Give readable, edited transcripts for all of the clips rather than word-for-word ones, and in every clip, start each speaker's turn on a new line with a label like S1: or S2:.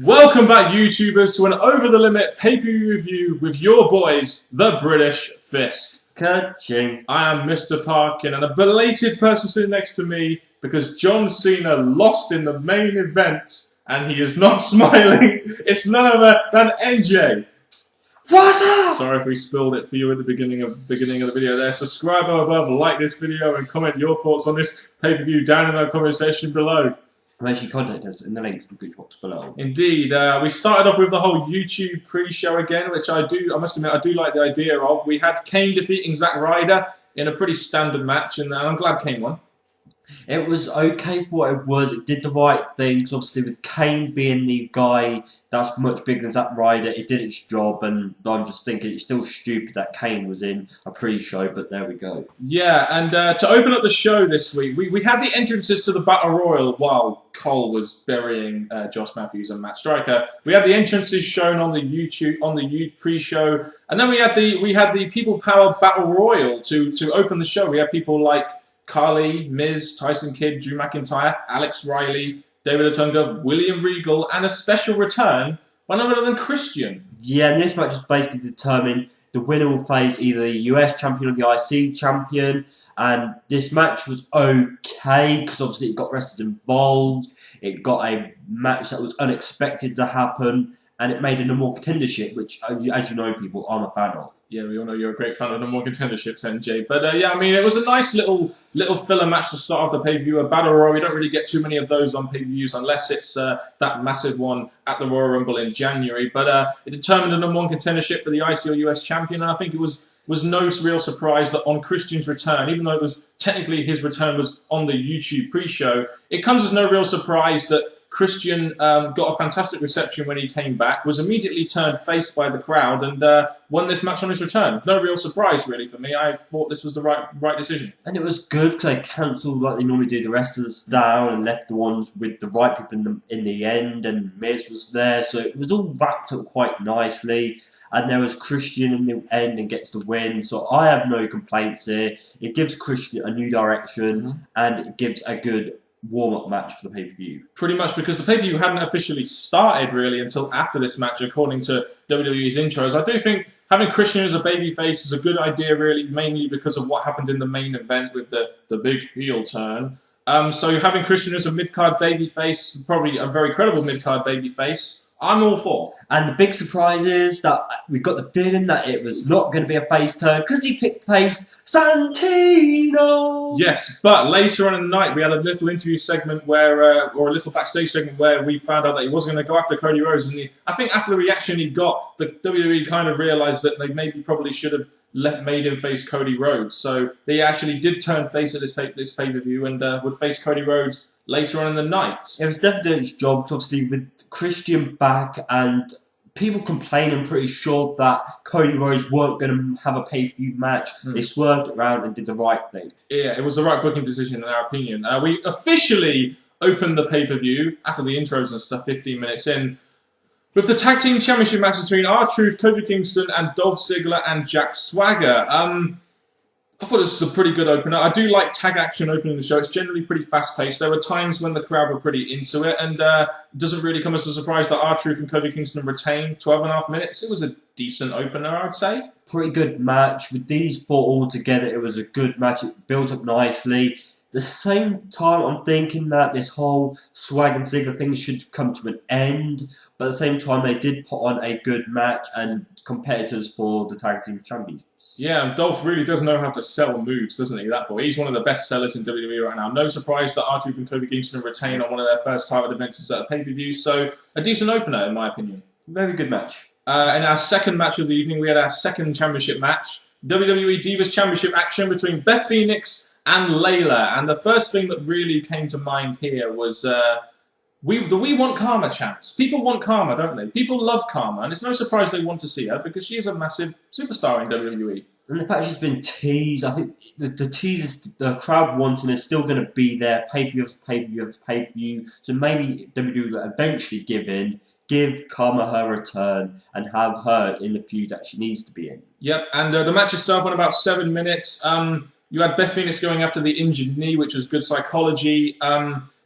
S1: Welcome back, YouTubers, to an Over the Limit pay-per-view review with your boys, the British Fist.
S2: Ka-ching.
S1: I am Mr. Parkin, and a belated person sitting next to me because John Cena lost in the main event, and he is not smiling. It's none other than NJ.
S2: What's up?
S1: Sorry if we spilled it for you at the beginning of the video there. Subscribe above, like this video, and comment your thoughts on this pay-per-view down in the comment section below.
S2: Make sure you contact us in the links in the description box below.
S1: Indeed. We started off with the whole YouTube pre-show again, which I must admit, I do like the idea of. We had Kane defeating Zack Ryder in a pretty standard match, and I'm glad Kane won.
S2: It was okay for what it was. It did the right thing, because obviously with Kane being the guy that's much bigger than Zack Ryder, it did its job, and I'm just thinking it's still stupid that Kane was in a pre-show, but there we go.
S1: Yeah, and to open up the show this week, we had the entrances to the Battle Royal while Cole was burying Josh Matthews and Matt Striker. We had the entrances shown on the YouTube pre-show, and then we had the People Power Battle Royal to open the show. We had people like Carly, Miz, Tyson Kidd, Drew McIntyre, Alex Riley, David Otunga, William Regal, and a special return by none other than Christian.
S2: Yeah, and this match was basically determined the winner will face either the US champion or the IC champion. And this match was okay because obviously it got wrestlers involved. It got a match that was unexpected to happen, and it made a number one contendership, which, as you know, people, I'm a fan of.
S1: Yeah, we all know you're a great fan of number one contenderships, NJ. But yeah, I mean, it was a nice little filler match to start off the pay-per-view. A Battle Royal, we don't really get too many of those on pay-per-views unless it's that massive one at the Royal Rumble in January. But it determined a number one contendership for the IC or US champion, and I think it was no real surprise that on Christian's return, even though it was technically his return was on the YouTube pre-show, it comes as no real surprise that Christian got a fantastic reception when he came back, was immediately turned face by the crowd, and won this match on his return. No real surprise, really, for me. I thought this was the right decision.
S2: And it was good because they cancelled like they normally do the wrestlers down and left the ones with the right people in the end, and Miz was there, so it was all wrapped up quite nicely. And there was Christian in the end and gets the win, so I have no complaints here. It gives Christian a new direction, and it gives a good warm-up match for the pay-per-view.
S1: Pretty much, because the pay-per-view hadn't officially started, really, until after this match, according to WWE's intros. I do think having Christian as a babyface is a good idea, really, mainly because of what happened in the main event with the big heel turn. So having Christian as a mid-card babyface, probably a very credible mid-card babyface, I'm all for.
S2: And the big surprise is that we got the feeling that it was not going to be a face turn because he picked face Santino.
S1: Yes, but later on in the night we had a little interview segment where, or a little backstage segment where we found out that he wasn't going to go after Cody Rhodes, and I think after the reaction he got, the WWE kind of realised that they maybe probably should have made him face Cody Rhodes. So they actually did turn face at this pay-per-view and would face Cody Rhodes later on in the night.
S2: It was definitely doing its job, obviously, with Christian back and people complaining, pretty sure that Cody Rhodes weren't going to have a pay-per-view match. They swerved it around and did the right thing.
S1: Yeah, it was the right booking decision in our opinion. We officially opened the pay-per-view after the intros and stuff 15 minutes in with the Tag Team Championship match between R-Truth, Kofi Kingston, and Dolph Ziggler and Jack Swagger. I thought this was a pretty good opener. I do like tag action opening the show. It's generally pretty fast-paced. There were times when the crowd were pretty into it, and it doesn't really come as a surprise that R-Truth and Kofi Kingston retained 12.5 minutes. It was a decent opener, I'd say.
S2: Pretty good match. With these four all together, it was a good match. It built up nicely. At the same time, I'm thinking that this whole Swag and Ziggler thing should come to an end. But at the same time, they did put on a good match and competitors for the Tag Team Championships.
S1: Yeah, and Dolph really does know how to sell moves, doesn't he, that boy? He's one of the best sellers in WWE right now. No surprise that R-Truth and Kofi Kingston retain on one of their first title defenses at a pay-per-view. So, a decent opener, in my opinion.
S2: Very good match.
S1: In our second match of the evening, we had our second championship match. WWE Divas Championship action between Beth Phoenix and Layla. And the first thing that really came to mind here was we want Karma chants. People want Karma, don't they? People love Karma, and it's no surprise they want to see her because she is a massive superstar in WWE.
S2: And the fact she's been teased, I think the tease the crowd wanting is still going to be there. Pay-per-view after pay-per-view after pay-per-view. So maybe WWE will eventually give Karma her return and have her in the feud that she needs to be in.
S1: Yep, and the match itself went about 7 minutes. You had Beth Phoenix going after the injured knee, which was good psychology.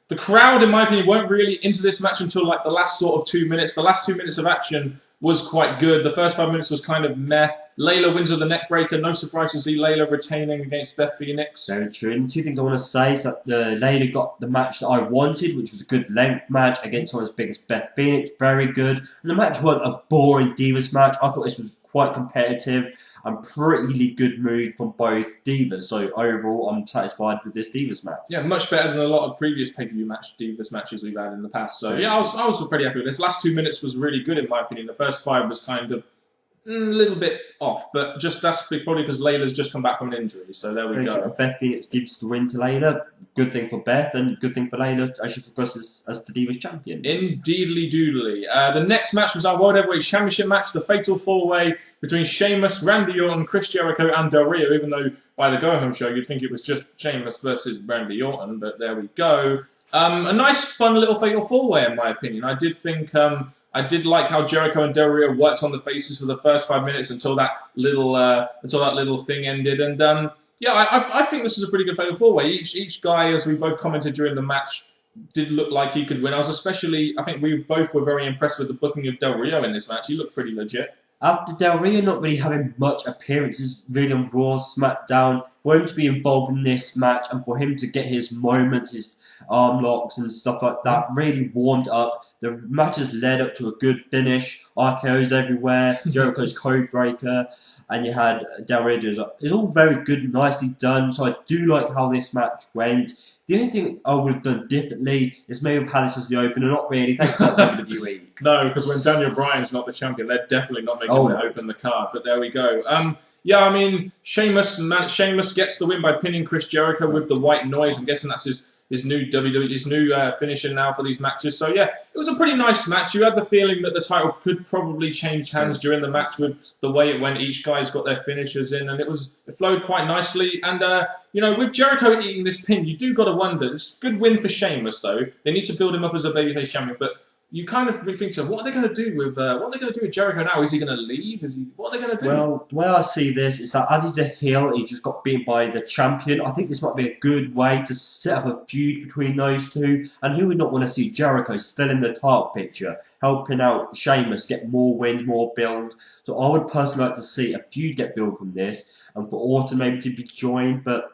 S1: The crowd, in my opinion, weren't really into this match until like the last sort of 2 minutes. The last 2 minutes of action was quite good. The first 5 minutes was kind of meh. Layla wins with the neck breaker. No surprise to see Layla retaining against Beth Phoenix.
S2: Very true. And two things I want to say is that Layla got the match that I wanted, which was a good length match against one as big as Beth Phoenix. Very good. And the match wasn't a boring Divas match. I thought this was quite competitive and pretty good move from both Divas. So overall, I'm satisfied with this Divas match.
S1: Yeah, much better than a lot of previous pay-per-view Divas matches we've had in the past. So yeah, I was pretty happy with this. Last 2 minutes was really good in my opinion. The first 5 was kind of a little bit off, but just that's probably because Layla's just come back from an injury. So there we go.
S2: Beth Phoenix gives the win to Layla. Good thing for Beth and good thing for Layla as she progresses as the Divas champion.
S1: Indeedly doodly. The next match was our World Heavyweight Championship match, the Fatal 4-Way between Sheamus, Randy Orton, Chris Jericho, and Del Rio. Even though by the go-home show you'd think it was just Sheamus versus Randy Orton, but there we go. A nice, fun little Fatal 4-Way in my opinion. I did think. I did like how Jericho and Del Rio worked on the faces for the first 5 minutes until that little thing ended, and yeah, I think this is a pretty good Fatal 4-Way. Each guy, as we both commented during the match, did look like he could win. I think we both were very impressed with the booking of Del Rio in this match. He looked pretty legit.
S2: After Del Rio not really having much appearances really on Raw, SmackDown, for him to be involved in this match and for him to get his moments, his arm locks and stuff like that, really warmed up. The match has led up to a good finish. RKO's everywhere. Jericho's code breaker. And you had Del Rio. It's all very good, nicely done. So I do like how this match went. The only thing I would have done differently is maybe Palace as the opener. Not really. Thanks for WWE.
S1: No, because when Daniel Bryan's not the champion, they're definitely not making him open the card. But there we go. Yeah, I mean, Sheamus gets the win by pinning Chris Jericho with the white noise. I'm guessing that's his new finisher now for these matches. So yeah, it was a pretty nice match. You had the feeling that the title could probably change hands during the match with the way it went. Each guy's got their finishers in, and it flowed quite nicely. And you know, with Jericho eating this pin, you do got to wonder. It's a good win for Sheamus, though. They need to build him up as a babyface champion, but you kind of think so. What are they going to do with Jericho now? Is he going to leave? What are they going to do?
S2: Well, the way I see this is that as he's a heel, he just got beaten by the champion. I think this might be a good way to set up a feud between those two. And who would not want to see Jericho still in the title picture, helping out Sheamus get more wins, more build? So I would personally like to see a feud get built from this, and for Orton maybe to be joined. But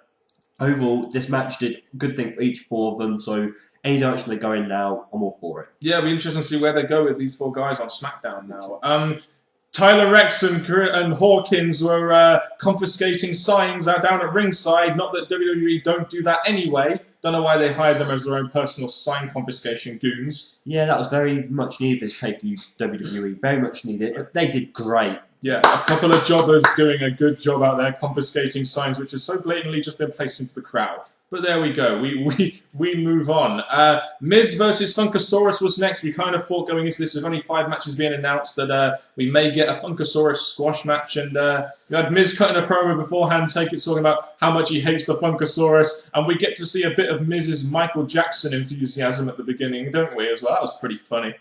S2: overall, this match did a good thing for each 4 of them. So any direction they go in now, I'm all for it.
S1: Yeah, it'll be interesting to see where they go with these 4 guys on SmackDown now. Tyler Rex and Hawkins were confiscating signs out down at ringside. Not that WWE don't do that anyway. Don't know why they hired them as their own personal sign confiscation goons.
S2: Yeah, that was very much needed, this pay-per-view WWE. Very much needed. They did great.
S1: Yeah, a couple of jobbers doing a good job out there confiscating signs, which has so blatantly just been placed into the crowd. But there we go. We move on. Miz versus Funkasaurus was next. We kind of thought going into this, with only 5 matches being announced, that we may get a Funkasaurus squash match. And we had Miz cutting a promo beforehand, talking about how much he hates the Funkasaurus. And we get to see a bit of Miz's Michael Jackson enthusiasm at the beginning, don't we, as well? That was pretty funny.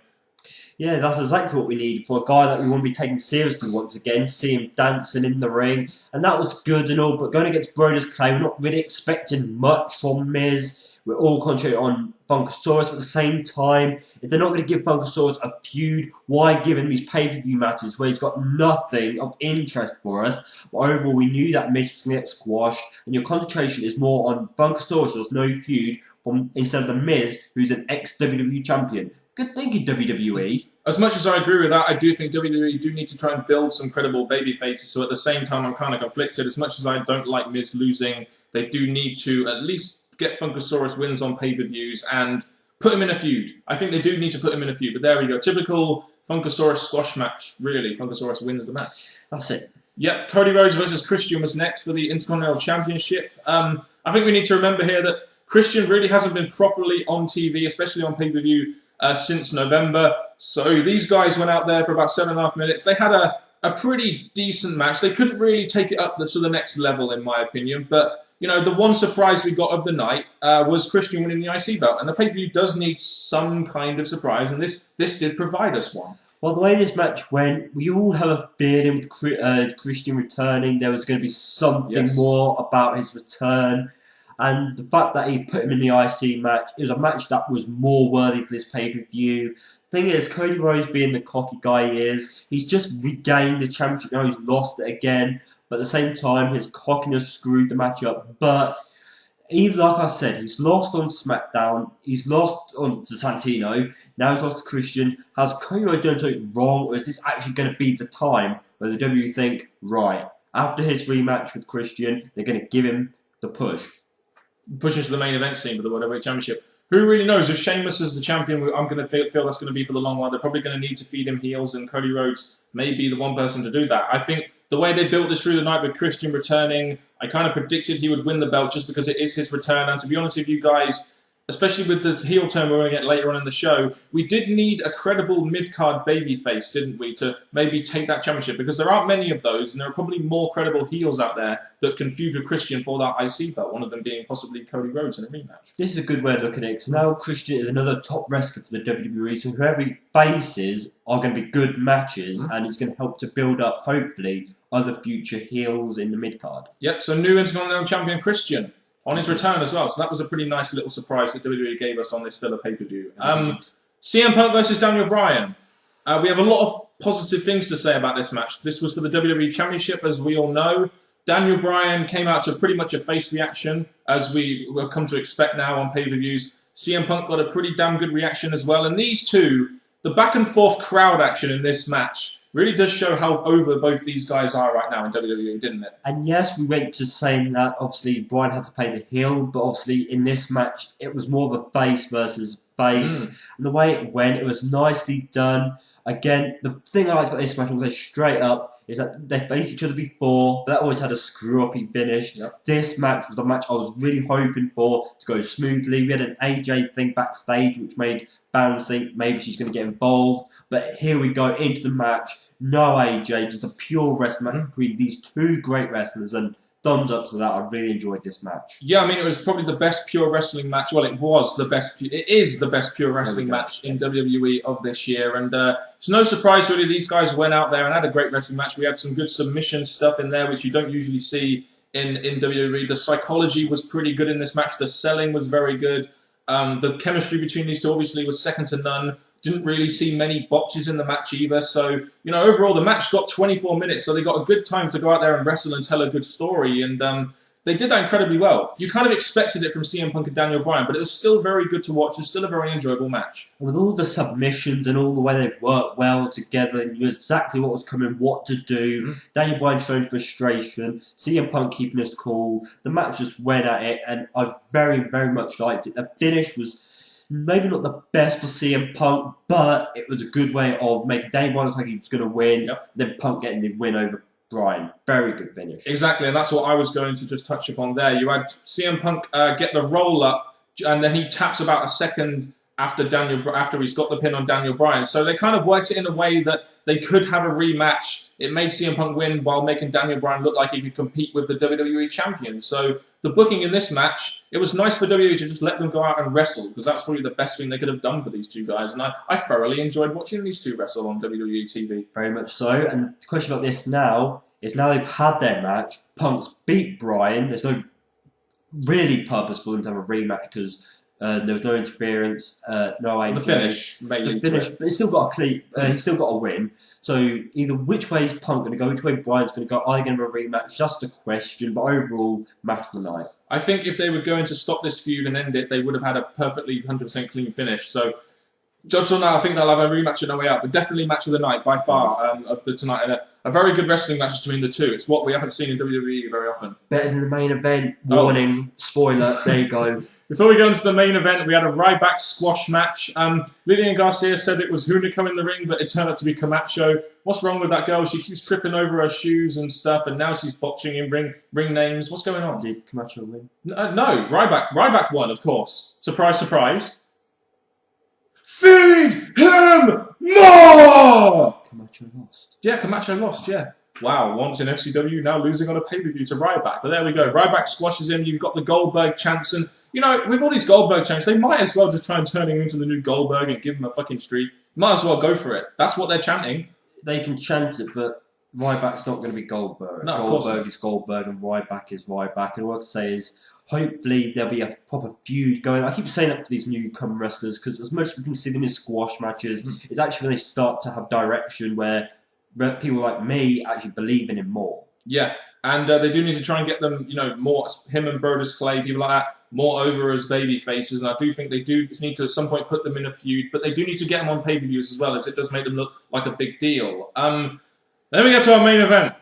S2: Yeah, that's exactly what we need for a guy that we want to be taken seriously once again. See him dancing in the ring. And that was good and all, but going against Brodus Clay, we're not really expecting much from Miz. We're all concentrating on Funkasaurus, but at the same time, if they're not going to give Funkasaurus a feud, why give him these pay-per-view matches where he's got nothing of interest for us? But overall, we knew that Miz was going to get squashed, and your concentration is more on Funkasaurus, there's no feud, instead of the Miz, who's an ex-WWE champion. Good thinking, WWE.
S1: As much as I agree with that, I do think WWE do need to try and build some credible baby faces. So at the same time, I'm kind of conflicted. As much as I don't like Miz losing, they do need to at least get Funkasaurus wins on pay-per-views and put him in a feud. I think they do need to put him in a feud. But there we go. Typical Funkasaurus squash match, really. Funkasaurus wins the match.
S2: That's it.
S1: Yep, Cody Rhodes versus Christian was next for the Intercontinental Championship. I think we need to remember here that Christian really hasn't been properly on TV, especially on pay-per-view, since November. So these guys went out there for about 7.5 minutes. They had a pretty decent match. They couldn't really take it up to the next level, in my opinion. But, you know, the one surprise we got of the night was Christian winning the IC belt. And the pay-per-view does need some kind of surprise, and this did provide us one.
S2: Well, the way this match went, we all had a feeling with Christian returning. There was going to be something more about his return. And the fact that he put him in the IC match, it was a match that was more worthy for this pay-per-view. Thing is, Cody Rhodes being the cocky guy he is, he's just regained the championship, now he's lost it again. But at the same time, his cockiness screwed the match up. But even like I said, he's lost on SmackDown, he's lost on to Santino, now he's lost to Christian. Has Cody Rhodes done something wrong, or is this actually going to be the time where the WWE think, right, after his rematch with Christian, they're going to give him the push?
S1: Push into the main event scene for the WWE Championship. Who really knows? If Sheamus is the champion, I'm going to feel that's going to be for the long while. They're probably going to need to feed him heels, and Cody Rhodes may be the one person to do that. I think the way they built this through the night with Christian returning, I kind of predicted he would win the belt just because it is his return. And to be honest with you guys, especially with the heel turn we're going to get later on in the show, we did need a credible mid-card babyface, didn't we, to maybe take that championship? Because there aren't many of those, and there are probably more credible heels out there that can feud with Christian for that IC belt, one of them being possibly Cody Rhodes in a rematch.
S2: This is a good way of looking at it, because now Christian is another top wrestler for the WWE, so whoever he faces are going to be good matches, and it's going to help to build up, hopefully, other future heels in the mid-card.
S1: Yep, so new Intercontinental Champion Christian on his return as well. So that was a pretty nice little surprise that WWE gave us on this filler pay-per-view. CM Punk versus Daniel Bryan. We have a lot of positive things to say about this match. This was for the WWE Championship, as we all know. Daniel Bryan came out to pretty much a face reaction, as we have come to expect now on pay-per-views. CM Punk got a pretty damn good reaction as well. And these two, the back-and-forth crowd action in this match really does show how over both these guys are right now in WWE, didn't it?
S2: And yes, we went to saying that obviously Bryan had to play the heel, but obviously in this match it was more of a face versus face. And the way it went, it was nicely done. Again, the thing I liked about this match, I'm going to say straight up, is that they faced each other before, but that always had a screw-uppy finish.
S1: Yep.
S2: This match was the match I was really hoping for to go smoothly. We had an AJ thing backstage, which made fans think maybe she's going to get involved. But here we go into the match. No AJ, just a pure wrestling match between these two great wrestlers. And thumbs up to that. I really enjoyed this match.
S1: Yeah, I mean, it was probably the best pure wrestling match. Well, it was the best. It is the best pure wrestling match in WWE of this year. And it's no surprise, really, these guys went out there and had a great wrestling match. We had some good submission stuff in there, which you don't usually see in WWE. The psychology was pretty good in this match. The selling was very good. The chemistry between these two obviously was second to none. Didn't really see many botches in the match either. So, you know, overall, the match got 24 minutes. So they got a good time to go out there and wrestle and tell a good story. And they did that incredibly well. You kind of expected it from CM Punk and Daniel Bryan, but it was still very good to watch. It's still a very enjoyable match.
S2: And with all the submissions and all the way they worked well together and knew exactly what was coming, what to do. Daniel Bryan showing frustration. CM Punk keeping us cool. The match just went at it, and I very, very much liked it. The finish was maybe not the best for CM Punk, but it was a good way of making Daniel Bryan look like he was going to win. Then Punk getting the win over Bryan. Very good finish.
S1: Exactly, and that's what I was going to just touch upon there. You had CM Punk get the roll up, and then he taps about a second after he's got the pin on Daniel Bryan. So they kind of worked it in a way that they could have a rematch. It made CM Punk win while making Daniel Bryan look like he could compete with the WWE champion. So the booking in this match, it was nice for WWE to just let them go out and wrestle, because that was probably the best thing they could have done for these two guys. And I thoroughly enjoyed watching these two wrestle on WWE TV.
S2: Very much so. And the question about this now is, now they've had their match, Punk's beat Bryan. There's no really purpose for them to have a rematch, because there was no interference, no AJ.
S1: The finish made
S2: the finish, but he's still got a clean. He's still got a win. So either which way is Punk going to go, which way Bryan's going to go, are they going to have a rematch? Just a question. But overall, match of the night.
S1: I think if they were going to stop this feud and end it, they would have had a perfectly 100% clean finish. So, judged on that, I think they'll have a rematch on the way out. But definitely match of the night by far of the tonight. And a very good wrestling match between the two. It's what we haven't seen in WWE very often.
S2: Better than the main event. Warning. Spoiler. There you go.
S1: Before we go into the main event, we had a Ryback squash match. Lillian Garcia said it was Hunico in the ring, but it turned out to be Camacho. What's wrong with that girl? She keeps tripping over her shoes and stuff, and now she's botching in ring names. What's going on?
S2: Did Camacho win?
S1: No, Ryback. Ryback won, of course. Surprise, surprise. Feed him more!
S2: Camacho lost.
S1: Yeah, Camacho lost, yeah. Wow, once in FCW, now losing on a pay-per-view to Ryback. But there we go. Ryback squashes him. You've got the Goldberg chants. And, you know, with all these Goldberg chants, they might as well just try and turn him into the new Goldberg and give him a fucking streak. Might as well go for it. That's what they're chanting.
S2: They can chant it, but Ryback's not going to be Goldberg.
S1: No,
S2: Goldberg is Goldberg and Ryback is Ryback. And all I can say is, Hopefully there'll be a proper feud going. I keep saying that to these newcomer wrestlers because as much as we can see them in squash matches, it's actually when they start to have direction where people like me actually believe in him more.
S1: Yeah, and they do need to try and get them, more, him and Brodus Clay, people like that, more over as baby faces. And I do think they do need to at some point put them in a feud, but they do need to get them on pay-per-views as well, as it does make them look like a big deal. Then we get to our main event.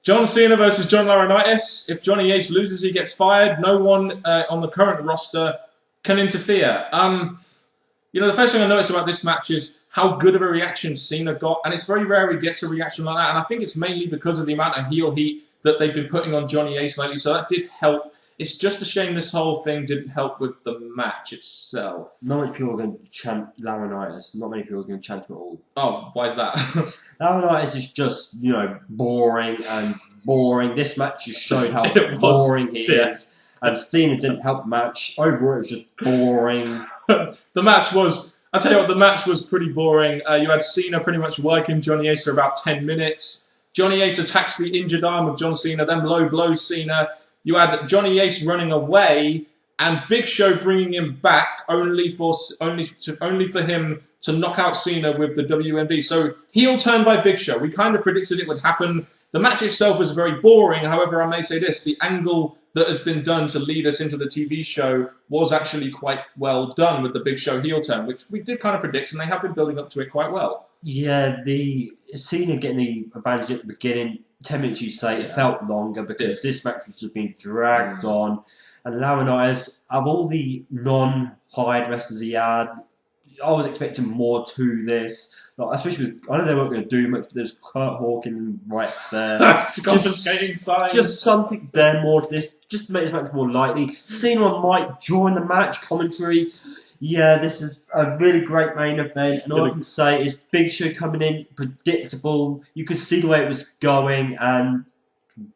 S1: John Cena versus John Laurinaitis. If Johnny Ace loses, he gets fired. No one on the current roster can interfere. The first thing I noticed about this match is how good of a reaction Cena got, and it's very rare he gets a reaction like that, and I think it's mainly because of the amount of heel heat that they've been putting on Johnny Ace lately, so that did help. It's just a shame this whole thing didn't help with the match itself.
S2: Not many people are going to chant Laurinaitis. Not many people are going to chant him at all.
S1: Oh, why is that?
S2: Laurinaitis is just, boring and boring. This match just showed how boring he is. And Cena didn't help the match. Overall, it was just boring.
S1: The match was... I'll tell you what, the match was pretty boring. You had Cena pretty much working Johnny Ace for about 10 minutes. Johnny Ace attacks the injured arm of John Cena, then low blows Cena. You had Johnny Ace running away, and Big Show bringing him back only for him to knock out Cena with the WMD. So heel turn by Big Show. We kind of predicted it would happen. The match itself was very boring. However, I may say this: the angle that has been done to lead us into the TV show was actually quite well done with the Big Show heel turn, which we did kind of predict, and they have been building up to it quite well.
S2: Yeah, the Cena getting the advantage at the beginning, 10 minutes you say, it felt longer because this match was just being dragged on. And Laurinaitis, of all the non-hired wrestlers he had, I was expecting more to this. Like, especially with, I know they weren't going to do much, but there's Kurt Hawkins right there.
S1: Confiscating signs.
S2: Just something there more to this, just to make this match more likely. Cena on mic during the match commentary. Yeah, this is a really great main event, and all I can say is Big Show coming in, predictable. You could see the way it was going, and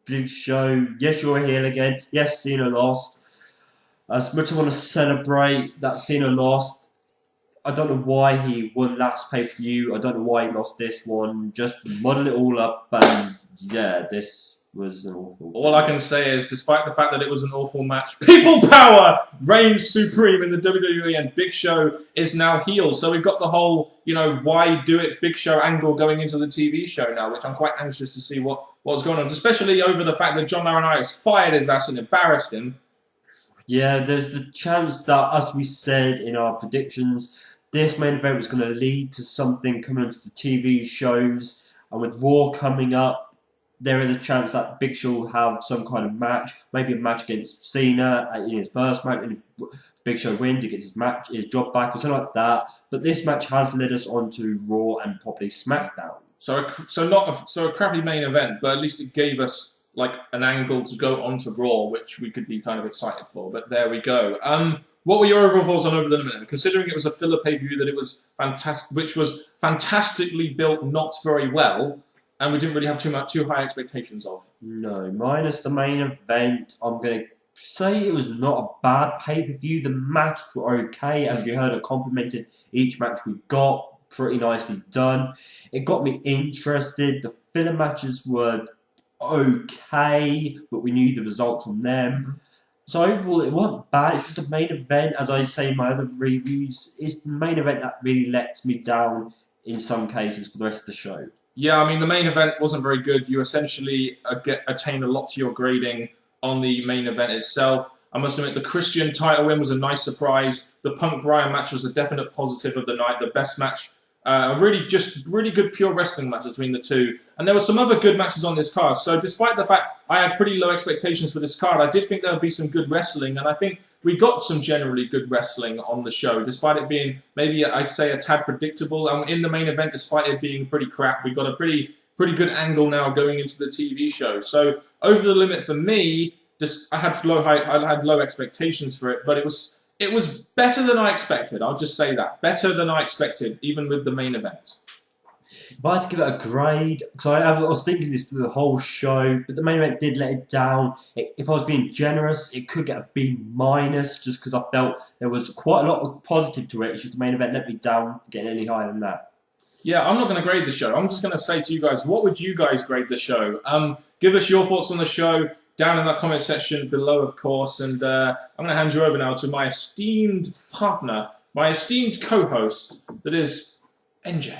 S2: Big Show, yes, you're a heel again. Yes, Cena lost. As much as I want to celebrate that Cena lost, I don't know why he won last pay-per-view. I don't know why he lost this one. Just muddle it all up, and yeah, this was an awful.
S1: All I can say is, despite the fact that it was an awful match, people power reigns supreme in the WWE, and Big Show is now heel. So we've got the whole, why do it Big Show angle going into the TV show now, which I'm quite anxious to see what's going on, especially over the fact that John Laurinaitis fired his ass and embarrassed him.
S2: Yeah, there's the chance that, as we said in our predictions, this main event was going to lead to something coming into the TV shows, and with Raw coming up, there is a chance that Big Show will have some kind of match, maybe a match against Cena in his first match, and if Big Show wins, he gets his job back, or something like that. But this match has led us on to Raw and probably SmackDown.
S1: So a crappy main event, but at least it gave us like an angle to go onto Raw, which we could be kind of excited for. But there we go. What were your overall thoughts on Over the Limit? Considering it was a filler pay-per-view that it was fantastic, which was fantastically built, not very well, and we didn't really have too high expectations of.
S2: No, minus the main event, I'm going to say it was not a bad pay-per-view. The matches were okay, as you heard. I complimented each match we got. Pretty nicely done. It got me interested. The filler matches were okay, but we knew the result from them. So overall, it wasn't bad. It's just a main event, as I say in my other reviews. It's the main event that really lets me down in some cases for the rest of the show.
S1: Yeah, I mean, the main event wasn't very good. You essentially attained a lot to your grading on the main event itself. I must admit, the Christian title win was a nice surprise. The Punk-Bryan match was a definite positive of the night. The best match. Really good pure wrestling match between the two. And there were some other good matches on this card. So despite the fact I had pretty low expectations for this card, I did think there would be some good wrestling. And I think we got some generally good wrestling on the show, despite it being maybe, I'd say, a tad predictable. And in the main event, despite it being pretty crap, we got a pretty good angle now going into the TV show. So Over the Limit for me, I had low expectations for it, but it was better than I expected. I'll just say that. Better than I expected, even with the main event.
S2: If I had to give it a grade, because I was thinking this through the whole show, but the main event did let it down. If I was being generous, it could get a B-, just because I felt there was quite a lot of positive to it. It's just the main event let me down, getting any higher than that.
S1: Yeah, I'm not going to grade the show. I'm just going to say to you guys, what would you guys grade the show? Give us your thoughts on the show. down in that comment section below, of course. And I'm going to hand you over now to my esteemed partner, my esteemed co-host, that is NJ.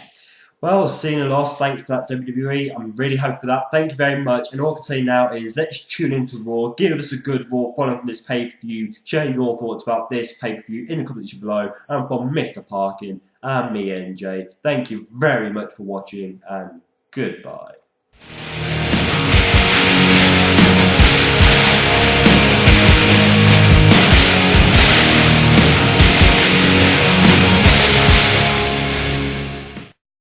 S2: Well, seeing a loss, thanks for that, WWE. I'm really happy for that. Thank you very much. And all I can say now is let's tune into Raw. Give us a good Raw following this pay-per-view. Share your thoughts about this pay-per-view in the comments below. And from Mr. Parkin and me, NJ, thank you very much for watching and goodbye.